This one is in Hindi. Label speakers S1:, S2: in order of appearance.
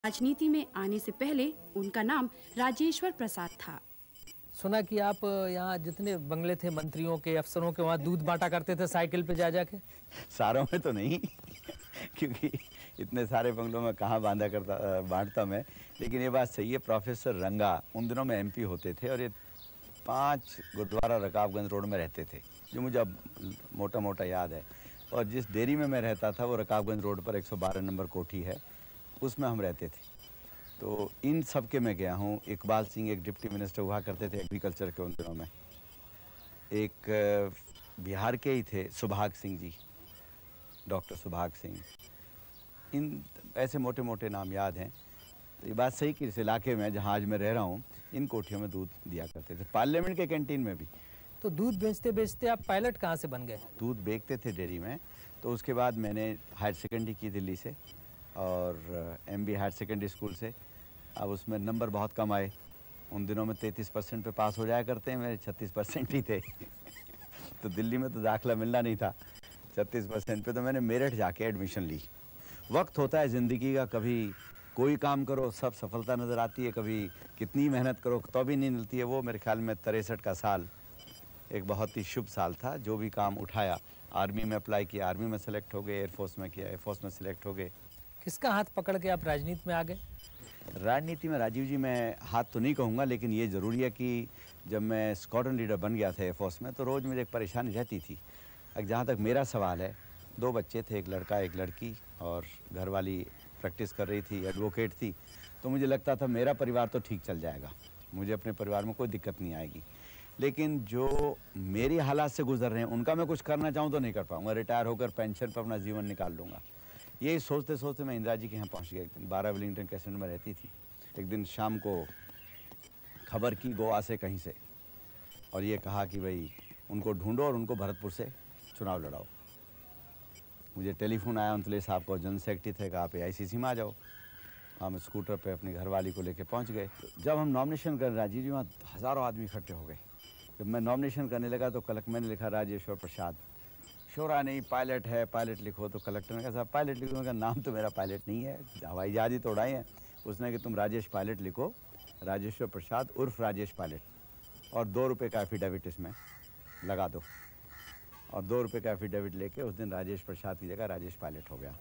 S1: राजनीति में आने से पहले उनका नाम राजेश्वर प्रसाद था।
S2: सुना कि आप यहाँ जितने बंगले थे मंत्रियों के, अफसरों के, वहाँ दूध बांटा करते थे साइकिल पे जा जाके।
S3: सारों में तो नहीं क्योंकि इतने सारे बंगलों में कहाँ बांटता मैं। लेकिन ये बात सही है, प्रोफेसर रंगा उन दिनों में एमपी होते थे और ये 5 गुरुद्वारा रकाबगंज रोड में रहते थे, जो मुझे अब मोटा मोटा याद है। और जिस डेयरी में मैं रहता था वो रकाबगंज रोड पर 112 नंबर कोठी है, उसमें हम रहते थे। तो इन सब के मैं गया हूँ। इकबाल सिंह एक डिप्टी मिनिस्टर हुआ करते थे एग्रीकल्चर के उन दिनों में। एक बिहार के ही थे सुभाग सिंह जी, डॉक्टर सुभाग सिंह। इन ऐसे मोटे मोटे नाम याद हैं। तो ये बात सही कि इस इलाके में जहाँ आज मैं रह रहा हूँ, इन कोठियों में दूध दिया करते थे, पार्लियामेंट के कैंटीन में भी।
S2: तो दूध बेचते बेचते आप पायलट कहाँ से बन गए?
S3: दूध बेचते थे डेयरी में। तो उसके बाद मैंने हायर सेकेंडरी की दिल्ली से और एमबी हायर सेकेंडरी स्कूल से। अब उसमें नंबर बहुत कम आए। उन दिनों में 33% पे पास हो जाया करते हैं, मेरे 36% ही थे तो दिल्ली में तो दाखिला मिलना नहीं था 36% पे। तो मैंने मेरठ जाके एडमिशन ली। वक्त होता है ज़िंदगी का, कभी कोई काम करो सब सफलता नज़र आती है, कभी कितनी मेहनत करो तो भी नहीं मिलती है। वो मेरे ख्याल में 63 का साल एक बहुत ही शुभ साल था। जो भी काम उठाया, आर्मी में अप्लाई किया, आर्मी में सेलेक्ट हो गए, एयरफोर्स में किया, एयरफोर्स में सेलेक्ट हो गए।
S2: किसका हाथ पकड़ के आप राजनीति में आ गए?
S3: राजनीति में राजीव जी मैं हाथ तो नहीं कहूँगा, लेकिन ये ज़रूरी है कि जब मैं स्क्वाड्रन लीडर बन गया था एयरफोर्स में, तो रोज़ मुझे एक परेशानी रहती थी। जहाँ तक मेरा सवाल है, 2 बच्चे थे, एक लड़का एक लड़की, और घरवाली प्रैक्टिस कर रही थी, एडवोकेट थी। तो मुझे लगता था मेरा परिवार तो ठीक चल जाएगा, मुझे अपने परिवार में कोई दिक्कत नहीं आएगी। लेकिन जो मेरी हालात से गुजर रहे हैं उनका मैं कुछ करना चाहूँ तो नहीं कर पाऊँगा। रिटायर होकर पेंशन पर अपना जीवन निकाल लूँगा। यही सोचते सोचते मैं इंदिरा जी के यहाँ पहुँच गया। एक दिन 12 विलिंगटन क्रेसेंट में रहती थी। एक दिन शाम को खबर की गोवा से कहीं से, और ये कहा कि भाई उनको ढूंढो और उनको भरतपुर से चुनाव लड़ाओ। मुझे टेलीफोन आया उनतले साहब को, जनरल सेक्रेटरी थे, कहा पे आईसीसी में आ जाओ। हम स्कूटर पे अपनी घरवाली को लेके पहुंच गए। जब हम नॉमिनेशन कर राजीव जी, वहाँ हज़ारों आदमी इकट्ठे हो गए। जब मैं नॉमिनेशन करने लगा तो मैंने लिखा राजेश्वर प्रसाद। शोरा नहीं, पायलट है, पायलट लिखो। तो कलेक्टर ने कहा साहब पायलट लिखो। उनका नाम तो मेरा पायलट नहीं है, हवाई जहाज ही तो उड़ाए हैं। उसने कि तुम राजेश पायलट लिखो, राजेश्वर प्रसाद उर्फ राजेश पायलट, और 2 रुपये का एफिडेविट इसमें लगा दो। और 2 रुपये का एफिडेविट लेके उस दिन राजेश प्रसाद की जगह राजेश पायलट हो गया।